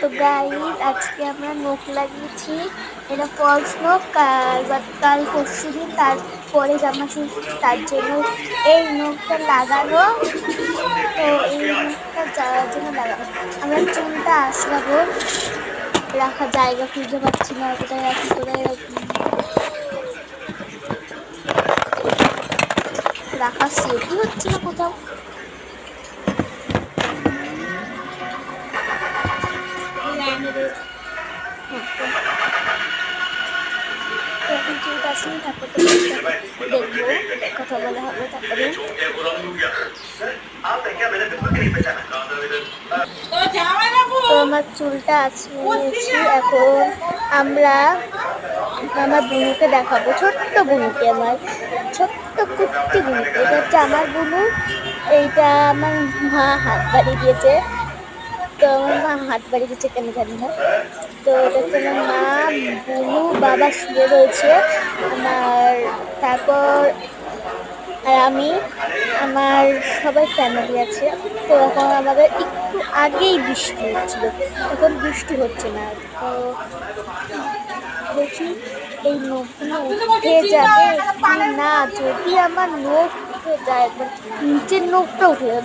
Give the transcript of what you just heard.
তো গাইস আজকে আমরা নখ লাগিয়েছি, এটা ফলস নখ। কাল পরশু দিন তারপরে জামা ষষ্ঠী, তার জন্য এই নখটা লাগানো। তো এই নখটা যাওয়ার জন্য লাগানো। আমরা চুলটা আঁচড়াবো, রাখার জায়গা খুঁজে পাচ্ছি না, কোথায় রাখি কোথায় রাখি। রাখার সেটই হচ্ছে না কোথাও। এখন চুলটা আসেনি, তারপর তো দেখবো, কথা বলা হবে তারপরে। তো আমার চুলটা আঁচড়িয়েছি, এখন আমরা আমার বুনুকে দেখাবো, ছোট্ট বুনুকে, আমার ছোট্ট কুট্টি বুনুকে। এটা হচ্ছে আমার বুনু, এইটা আমার মা হাত বাড়িয়ে দিয়েছে। তো আমার মা হাত বাড়িয়ে দিচ্ছে কেন জানি না। তো এটা হচ্ছে আমার মা, বুনু, বাবা শুয়ে রয়েছে আমার, তারপর আর আমি, আমার সবাই ফ্যামিলি আছে। তো এখন আমাদের একটু আগেই বৃষ্টি হচ্ছিল, এখন বৃষ্টি হচ্ছে না। তো দেখি এই নখগুলো উঠে যাবে কি না। যদি আমার নখ উঠে যায়, নিচের নখটা উঠে যাবে।